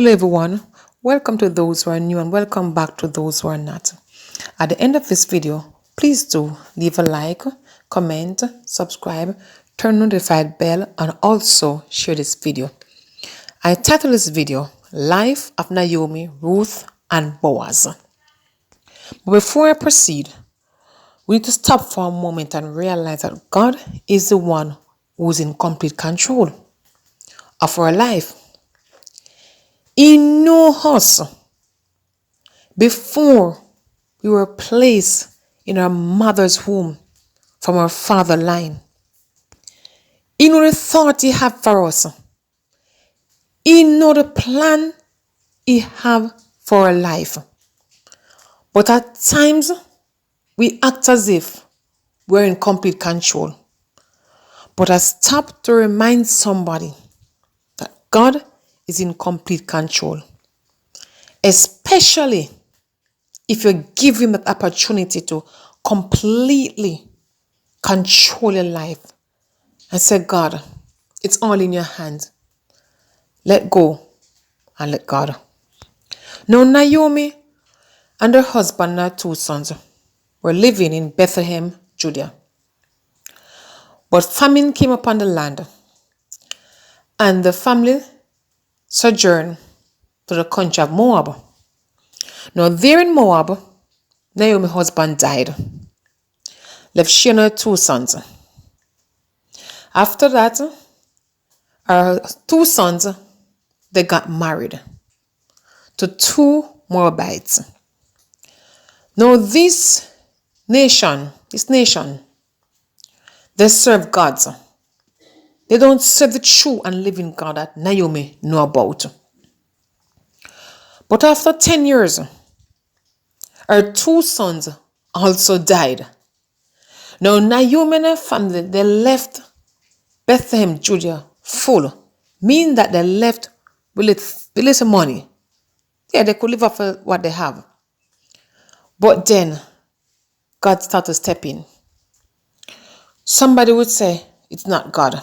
Hello everyone, welcome to those who are new and welcome back to those who are not. At the end of this video, please do leave a like, comment, subscribe, turn on the notified bell and also share this video. I titled this video, Life of Naomi, Ruth and Boaz. But before I proceed, we need to stop for a moment and realize that God is the one who is in complete control of our life. He knew us before we were placed in our mother's womb from our father line. He knew the thought He had for us. He knew the plan He had for our life. But at times, we act as if we're in complete control. But I stopped to remind somebody that God is in complete control. Especially if you give Him the opportunity to completely control your life. And say, God, it's all in your hands. Let go and let God. Now Naomi and her husband and her 2 sons were living in Bethlehem, Judah. But famine came upon the land, and the family sojourned to the country of Moab. Now there in Moab, Naomi's husband died, left she and her 2 sons. After that, her 2 sons, they got married to 2 Moabites. Now this nation, they serve gods. They don't serve the true and living God that Naomi knew about. But after 10 years, her 2 sons also died. Now Naomi and her family, they left Bethlehem, Judah, full, meaning that they left with little money. Yeah, they could live off of what they have. But then, God started to step in. Somebody would say, it's not God,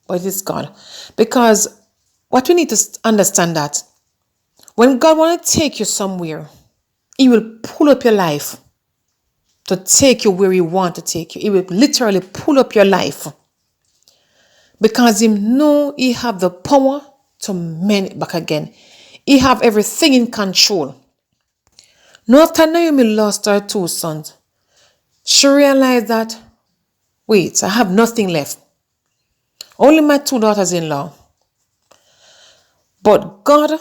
but it is God. Because what we need to understand that when God wants to take you somewhere, He will pull up your life to take you where He wants to take you. He will literally pull up your life. Because He know He have the power to mend it back again. He have everything in control. Now after Naomi lost her 2 sons, she realized that, wait, I have nothing left. Only my 2 daughters-in-law. But God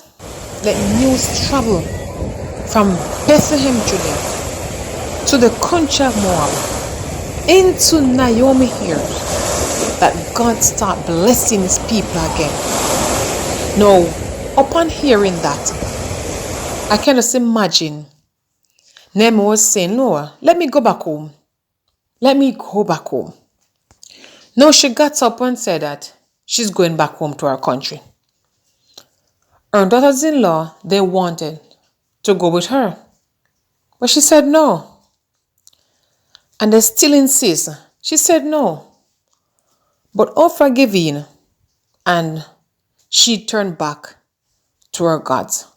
let news travel from Bethlehem, Judah, to the country of Moab, into Naomi here, that God start blessing His people again. Now, upon hearing that, I can just imagine Naomi was saying, no, let me go back home. Let me go back home. Now she got up and said that she's going back home to her country. Her daughters-in-law, they wanted to go with her. But she said no. And they still insist. She said no. But offer gave in, and she turned back to her gods.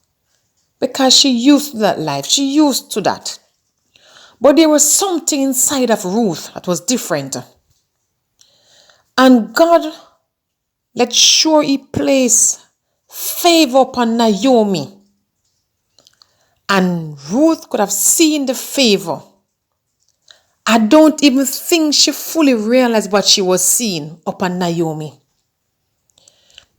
Because she used to that life. She used to that. But there was something inside of Ruth that was different. And God let sure He place favor upon Naomi. And Ruth could have seen the favor. I don't even think she fully realized what she was seeing upon Naomi.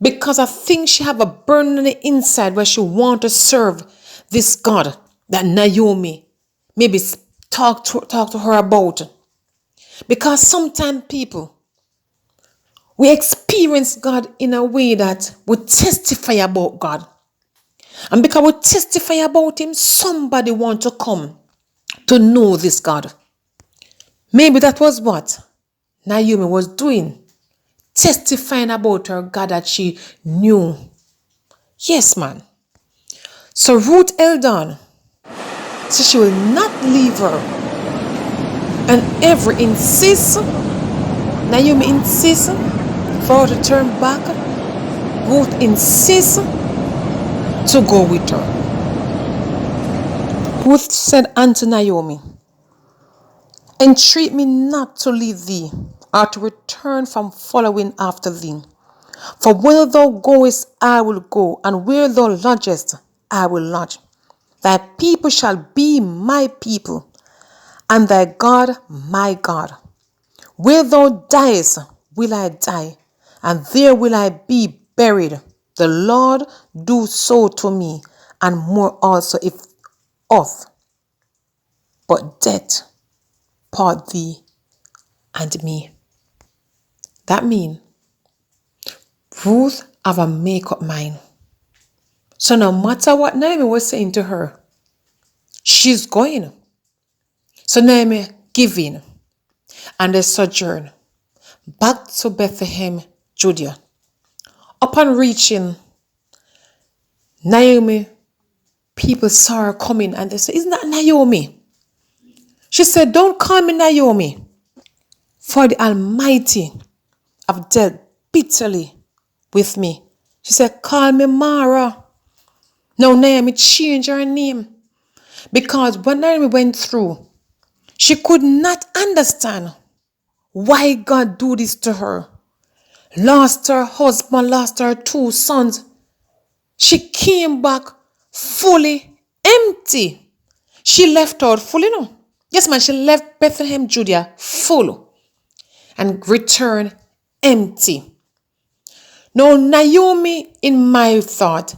Because I think she have a burden on the inside where she want to serve this God that Naomi maybe talk to her about. Because sometimes people, we experience God in a way that we testify about God. And because we testify about Him, somebody want to come to know this God. Maybe that was what Naomi was doing. Testifying about her God that she knew. Yes, man. So Ruth held on. So she will not leave her. And every insist, Naomi insists for her to turn back. Ruth insists. to go with her. Ruth said unto Naomi, entreat me not to leave thee, or to return from following after thee. For where thou goest, I will go, and where thou lodgest, I will lodge. Thy people shall be my people, and thy God my God. Where thou diest, will I die, and there will I be buried. The Lord do so to me, and more also, if oft, but death part thee and me. That mean Ruth have a make-up mind. So no matter what Naomi was saying to her, she's going. So Naomi give in, and they sojourn back to Bethlehem, Judea. Upon reaching Naomi, people saw her coming and they said, isn't that Naomi? She said, don't call me Naomi, for the Almighty have dealt bitterly with me. She said, call me Mara. Now Naomi changed her name, because when Naomi went through, she could not understand why God do this to her. Lost her husband, lost her 2 sons. She came back fully empty. She left out fully, no. Yes, man, she left Bethlehem, Judea, full, and returned empty. Now, Naomi, in my thought,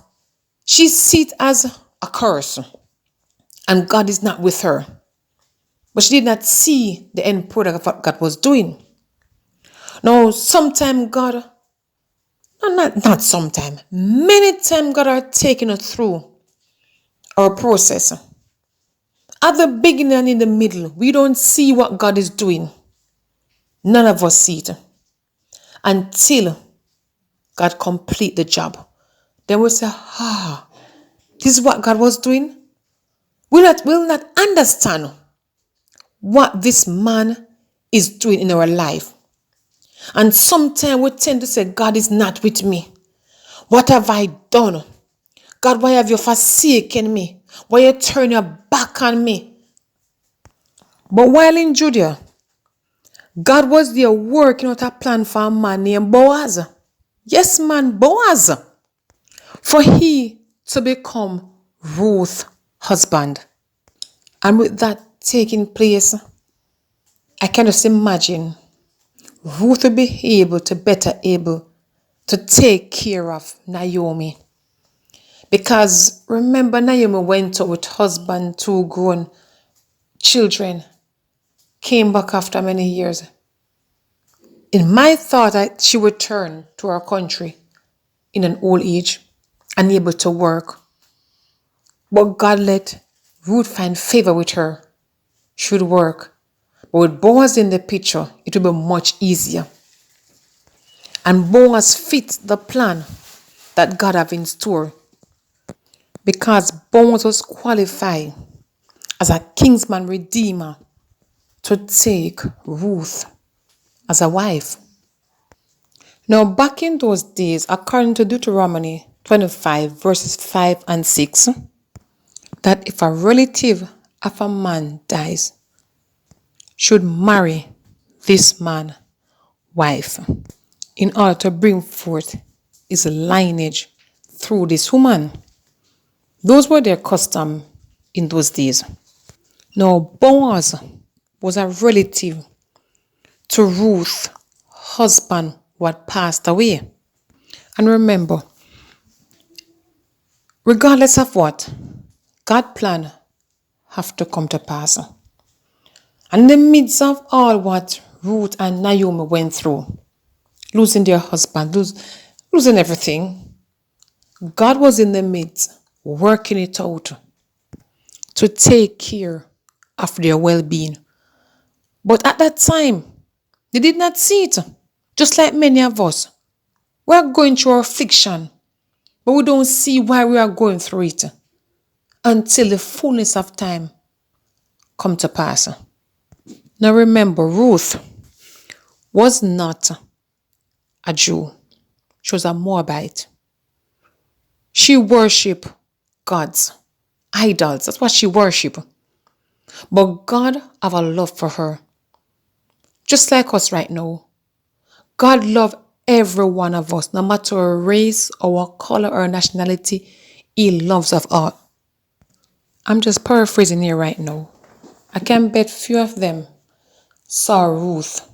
she sees it as a curse, and God is not with her. But she did not see the end product of what God was doing. Now, sometime God, not sometime, many times God are taking us through our process. At the beginning and in the middle, we don't see what God is doing. None of us see it until God complete the job. Then we say, this is what God was doing. We'll not understand what this man is doing in our life. And sometimes we tend to say, God is not with me. What have I done? God, why have you forsaken me? Why you turn your back on me? But while in Judea, God was there working out a plan for a man named Boaz. Yes, man, Boaz. For he to become Ruth's husband. And with that taking place, I can just imagine Ruth will be better able to take care of Naomi. Because remember, Naomi went out with husband, 2 grown children, came back after many years. In my thought, she would return to her country in an old age, unable to work. But God let Ruth find favor with her. She would work. But with Boaz in the picture, it would be much easier. And Boaz fit the plan that God have in store, because Boaz was qualified as a kinsman redeemer to take Ruth as a wife. Now, back in those days, according to Deuteronomy 25, verses 5 and 6, that if a relative of a man dies, should marry this man's wife in order to bring forth his lineage through this woman. Those were their custom in those days. Now, Boaz was a relative to Ruth's husband who had passed away. And remember, regardless of what, God's plan have to come to pass. And in the midst of all what Ruth and Naomi went through, losing their husband, losing everything, God was in the midst, working it out to take care of their well-being. But at that time, they did not see it. Just like many of us, we are going through affliction, but we don't see why we are going through it until the fullness of time come to pass. Now remember, Ruth was not a Jew. She was a Moabite. She worshipped gods, idols. That's what she worshiped. But God have a love for her. Just like us right now. God loves every one of us, no matter our race, our color, or nationality. He loves us all. I'm just paraphrasing here right now. I can bet few of them saw Ruth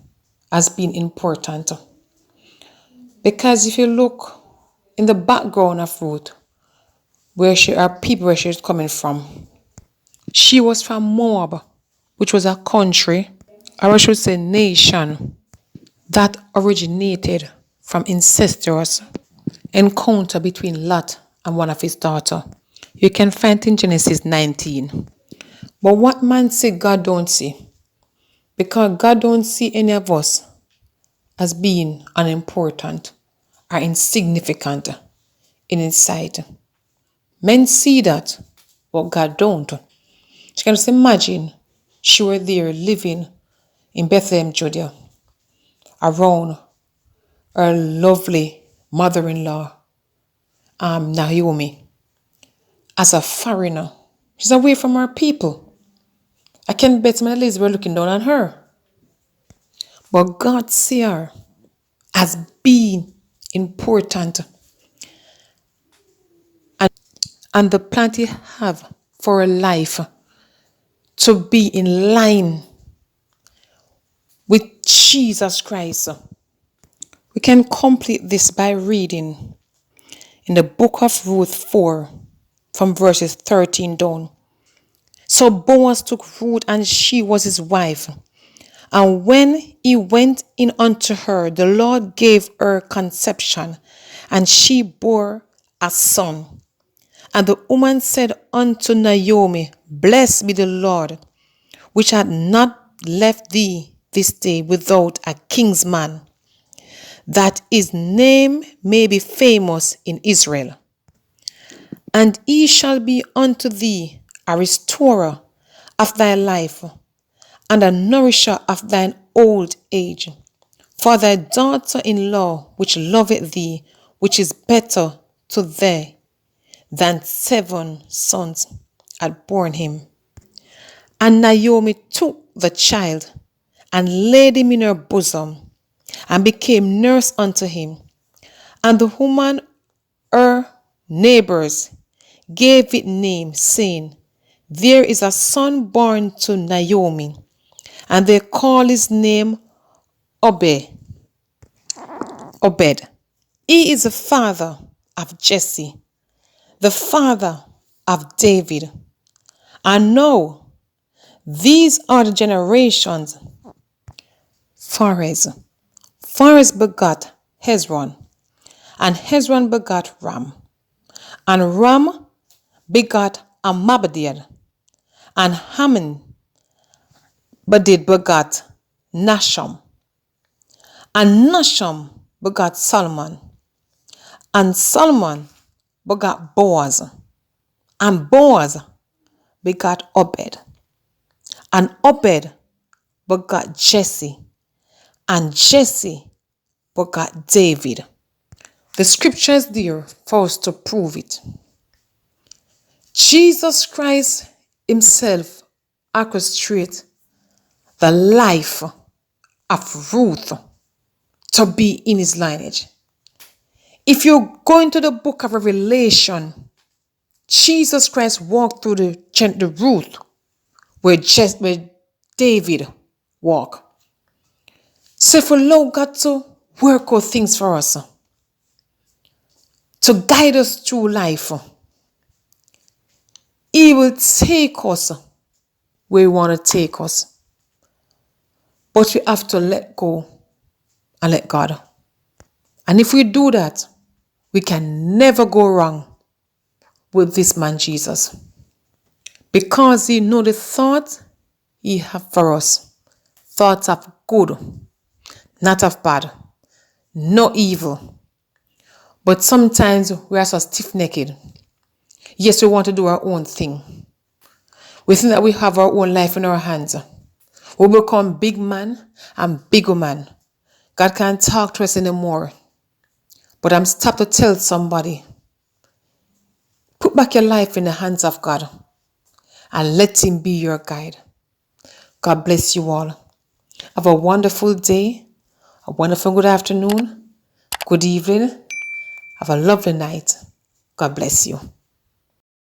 as being important. Because if you look in the background of Ruth, where she's coming from, she was from Moab, which was a country, or I should say nation, that originated from incestuous encounter between Lot and one of his daughters. You can find it in Genesis 19. But what man say God don't see? Because God don't see any of us as being unimportant or insignificant in his sight. Men see that, but God don't. You can just imagine she were there living in Bethlehem, Judea, around her lovely mother-in-law, Naomi, as a foreigner. She's away from her people. I can bet some of the ladies were looking down on her. But God see her as being important. And the plan He have for her life to be in line with Jesus Christ. We can complete this by reading in the book of Ruth 4 from verses 13 down. So Boaz took Ruth, and she was his wife. And when he went in unto her, the Lord gave her conception, and she bore a son. And the woman said unto Naomi, Blessed be the Lord, which hath not left thee this day without a kinsman, that his name may be famous in Israel. And he shall be unto thee a restorer of thy life, and a nourisher of thine old age. For thy daughter-in-law, which loveth thee, which is better to thee than 7 sons, had borne him. And Naomi took the child, and laid him in her bosom, and became nurse unto him. And the woman, her neighbors, gave it name, saying, There is a son born to Naomi. And they call his name Obed. He is the father of Jesse, the father of David. And now, these are the generations. Pharez begot Hezron, and Hezron begot Ram, and Ram begot Amminadab, and Amminadab begot Nahshon, and Nahshon begot Solomon, and Solomon begot Boaz, and Boaz begot Obed, and Obed begot Jesse, and Jesse begot David. The scripture is there for us to prove it. Jesus Christ himself orchestrated the life of Ruth to be in his lineage. If you go into the book of Revelation, Jesus Christ walked through the route where David walked. So if we allow God to work out things for us, to guide us through life, He will take us where He wants to take us. But we have to let go and let God. And if we do that, we can never go wrong with this man Jesus. Because He knows the thought He has for us. Thoughts of good, not of bad, no evil. But sometimes we are so stiff-necked. Yes, we want to do our own thing. We think that we have our own life in our hands. We become big man and big woman. God can't talk to us anymore. But I'm stopped to tell somebody, Put back your life in the hands of God and let Him be your guide. God bless you all. Have a wonderful day, a wonderful good afternoon, good evening. Have a lovely night. God bless you.